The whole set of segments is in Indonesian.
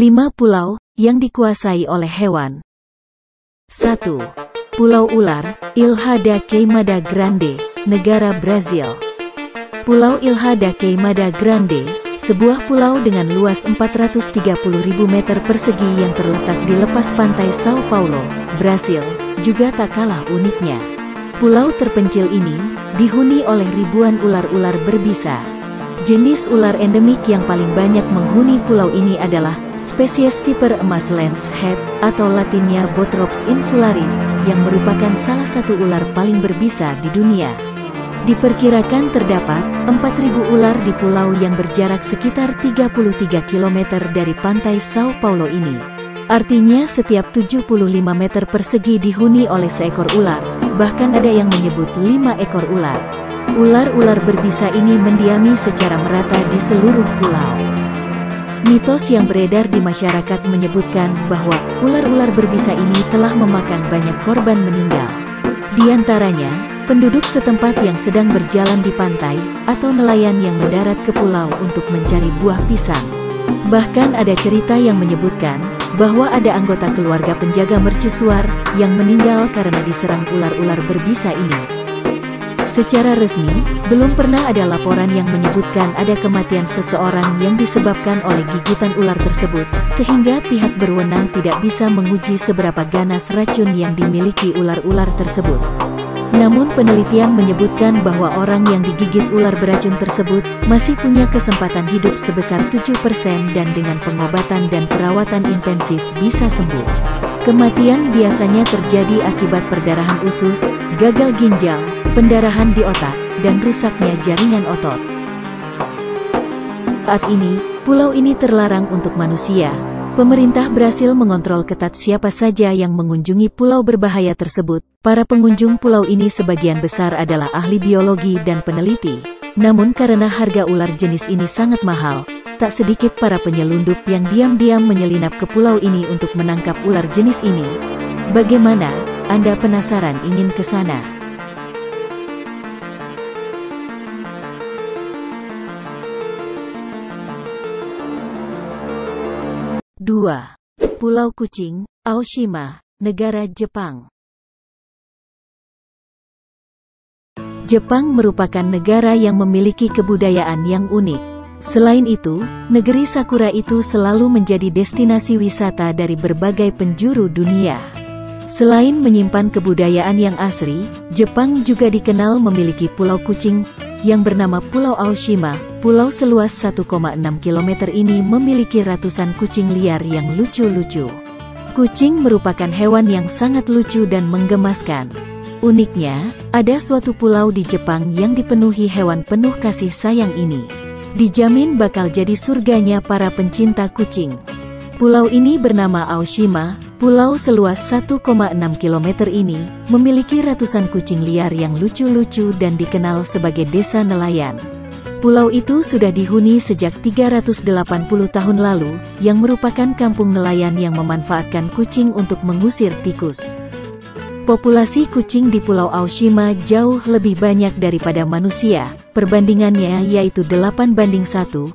5 pulau yang dikuasai oleh hewan. 1. Pulau Ular, Ilha da Queimada Grande, negara Brazil. Pulau Ilha da Queimada Grande, sebuah pulau dengan luas 430.000 meter persegi yang terletak di lepas pantai Sao Paulo, Brasil, juga tak kalah uniknya. Pulau terpencil ini dihuni oleh ribuan ular-ular berbisa. Jenis ular endemik yang paling banyak menghuni pulau ini adalah spesies Viper emas lancehead atau latinnya Bothrops insularis, yang merupakan salah satu ular paling berbisa di dunia. Diperkirakan terdapat 4.000 ular di pulau yang berjarak sekitar 33 km dari pantai Sao Paulo ini. Artinya setiap 75 meter persegi dihuni oleh seekor ular, bahkan ada yang menyebut 5 ekor ular. Ular-ular berbisa ini mendiami secara merata di seluruh pulau. Mitos yang beredar di masyarakat menyebutkan bahwa ular-ular berbisa ini telah memakan banyak korban meninggal. Di antaranya, penduduk setempat yang sedang berjalan di pantai, atau nelayan yang mendarat ke pulau untuk mencari buah pisang. Bahkan ada cerita yang menyebutkan bahwa ada anggota keluarga penjaga mercusuar yang meninggal karena diserang ular-ular berbisa ini. Secara resmi, belum pernah ada laporan yang menyebutkan ada kematian seseorang yang disebabkan oleh gigitan ular tersebut, sehingga pihak berwenang tidak bisa menguji seberapa ganas racun yang dimiliki ular-ular tersebut. Namun penelitian menyebutkan bahwa orang yang digigit ular beracun tersebut masih punya kesempatan hidup sebesar 7% dan dengan pengobatan dan perawatan intensif bisa sembuh. Kematian biasanya terjadi akibat perdarahan usus, gagal ginjal, pendarahan di otak, dan rusaknya jaringan otot. Saat ini, pulau ini terlarang untuk manusia. Pemerintah Brasil mengontrol ketat siapa saja yang mengunjungi pulau berbahaya tersebut. Para pengunjung pulau ini sebagian besar adalah ahli biologi dan peneliti. Namun karena harga ular jenis ini sangat mahal, tak sedikit para penyelundup yang diam-diam menyelinap ke pulau ini untuk menangkap ular jenis ini. Bagaimana? Anda penasaran ingin ke sana? Dua. Pulau Kucing, Aoshima, negara Jepang. Jepang merupakan negara yang memiliki kebudayaan yang unik. Selain itu, negeri Sakura itu selalu menjadi destinasi wisata dari berbagai penjuru dunia. Selain menyimpan kebudayaan yang asri, Jepang juga dikenal memiliki pulau kucing yang bernama Pulau Aoshima. Pulau seluas 1,6 km ini memiliki ratusan kucing liar yang lucu-lucu. Kucing merupakan hewan yang sangat lucu dan menggemaskan. Uniknya, ada suatu pulau di Jepang yang dipenuhi hewan penuh kasih sayang ini. Dijamin bakal jadi surganya para pencinta kucing. Pulau ini bernama Aoshima. Pulau seluas 1,6 km ini memiliki ratusan kucing liar yang lucu-lucu dan dikenal sebagai desa nelayan. Pulau itu sudah dihuni sejak 380 tahun lalu, yang merupakan kampung nelayan yang memanfaatkan kucing untuk mengusir tikus. Populasi kucing di Pulau Aoshima jauh lebih banyak daripada manusia, perbandingannya yaitu 8:1.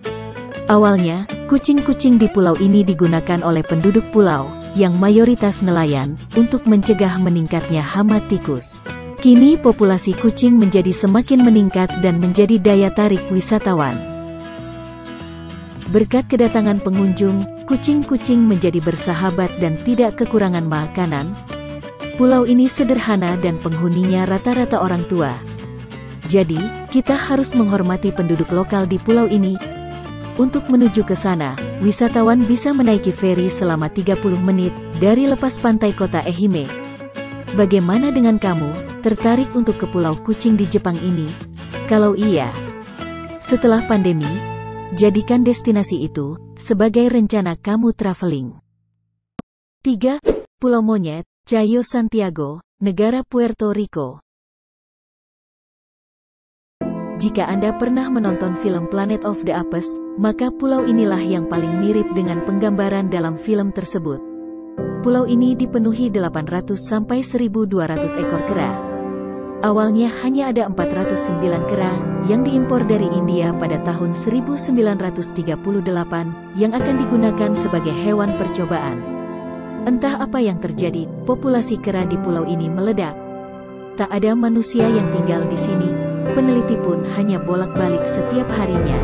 Awalnya, kucing-kucing di pulau ini digunakan oleh penduduk pulau, yang mayoritas nelayan, untuk mencegah meningkatnya hama tikus. Kini populasi kucing menjadi semakin meningkat dan menjadi daya tarik wisatawan. Berkat kedatangan pengunjung, kucing-kucing menjadi bersahabat dan tidak kekurangan makanan. Pulau ini sederhana dan penghuninya rata-rata orang tua. Jadi, kita harus menghormati penduduk lokal di pulau ini. Untuk menuju ke sana, wisatawan bisa menaiki feri selama 30 menit dari lepas pantai kota Ehime. Bagaimana dengan kamu? Tertarik untuk ke pulau kucing di Jepang ini? Kalau iya, setelah pandemi, jadikan destinasi itu sebagai rencana kamu traveling. 3. Pulau Monyet, Cayo Santiago, negara Puerto Rico. Jika Anda pernah menonton film Planet of the Apes, maka pulau inilah yang paling mirip dengan penggambaran dalam film tersebut. Pulau ini dipenuhi 800 sampai 1.200 ekor kera. Awalnya hanya ada 409 kera yang diimpor dari India pada tahun 1938 yang akan digunakan sebagai hewan percobaan. Entah apa yang terjadi, populasi kera di pulau ini meledak. Tak ada manusia yang tinggal di sini, peneliti pun hanya bolak-balik setiap harinya.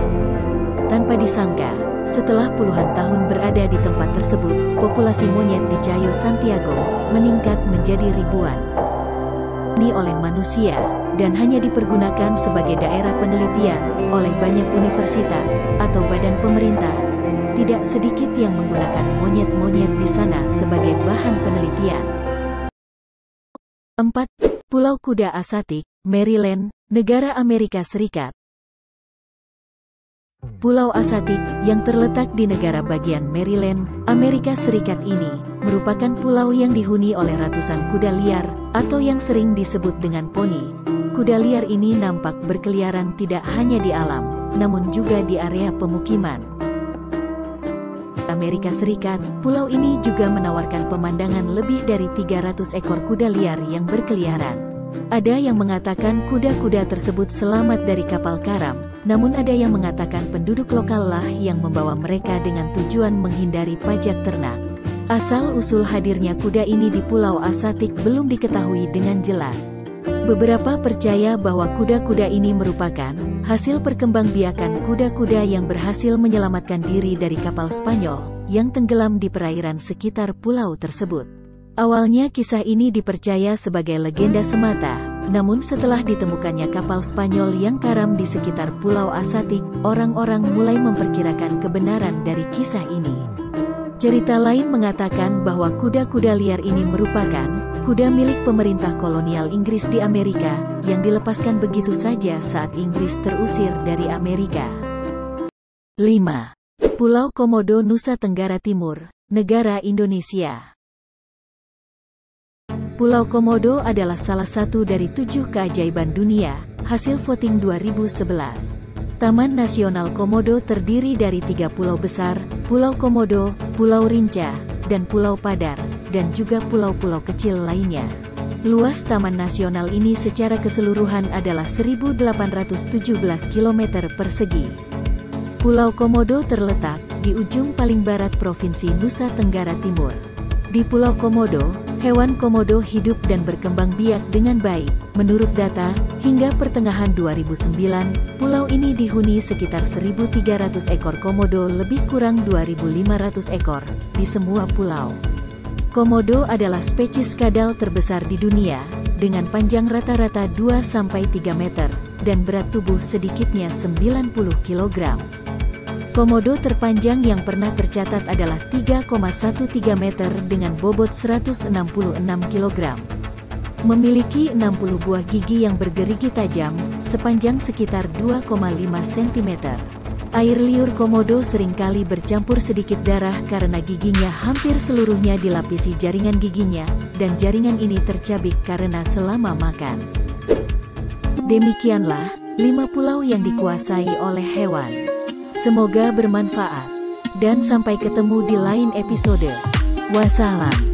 Tanpa disangka, setelah puluhan tahun berada di tempat tersebut, populasi monyet di Cayo Santiago meningkat menjadi ribuan. Ini oleh manusia, dan hanya dipergunakan sebagai daerah penelitian oleh banyak universitas atau badan pemerintah. Tidak sedikit yang menggunakan monyet-monyet di sana sebagai bahan penelitian. 4. Pulau Kuda Asatik, Maryland, negara Amerika Serikat. Pulau Asatik, yang terletak di negara bagian Maryland, Amerika Serikat ini, merupakan pulau yang dihuni oleh ratusan kuda liar, atau yang sering disebut dengan poni. Kuda liar ini nampak berkeliaran tidak hanya di alam, namun juga di area pemukiman. Amerika Serikat, pulau ini juga menawarkan pemandangan lebih dari 300 ekor kuda liar yang berkeliaran. Ada yang mengatakan kuda-kuda tersebut selamat dari kapal karam, namun ada yang mengatakan penduduk lokal lah yang membawa mereka dengan tujuan menghindari pajak ternak. Asal-usul hadirnya kuda ini di Pulau Asatik belum diketahui dengan jelas. Beberapa percaya bahwa kuda-kuda ini merupakan hasil perkembangbiakan kuda-kuda yang berhasil menyelamatkan diri dari kapal Spanyol yang tenggelam di perairan sekitar pulau tersebut. Awalnya kisah ini dipercaya sebagai legenda semata, namun setelah ditemukannya kapal Spanyol yang karam di sekitar Pulau Asatik, orang-orang mulai memperkirakan kebenaran dari kisah ini. Cerita lain mengatakan bahwa kuda-kuda liar ini merupakan kuda milik pemerintah kolonial Inggris di Amerika, yang dilepaskan begitu saja saat Inggris terusir dari Amerika. 5. Pulau Komodo, Nusa Tenggara Timur, negara Indonesia. Pulau Komodo adalah salah satu dari 7 keajaiban dunia, hasil voting 2011. Taman Nasional Komodo terdiri dari 3 pulau besar, Pulau Komodo, Pulau Rinca, dan Pulau Padar, dan juga pulau-pulau kecil lainnya. Luas Taman Nasional ini secara keseluruhan adalah 1.817 km persegi. Pulau Komodo terletak di ujung paling barat Provinsi Nusa Tenggara Timur. Di Pulau Komodo, hewan komodo hidup dan berkembang biak dengan baik. Menurut data, hingga pertengahan 2009, pulau ini dihuni sekitar 1.300 ekor komodo, lebih kurang 2.500 ekor, di semua pulau. Komodo adalah spesies kadal terbesar di dunia, dengan panjang rata-rata 2-3 meter, dan berat tubuh sedikitnya 90 kg. Komodo terpanjang yang pernah tercatat adalah 3,13 meter dengan bobot 166 kg. Memiliki 60 buah gigi yang bergerigi tajam, sepanjang sekitar 2,5 cm. Air liur komodo seringkali bercampur sedikit darah karena giginya hampir seluruhnya dilapisi jaringan giginya, dan jaringan ini tercabik karena selama makan. Demikianlah 5 pulau yang dikuasai oleh hewan. Semoga bermanfaat, dan sampai ketemu di lain episode. Wassalam.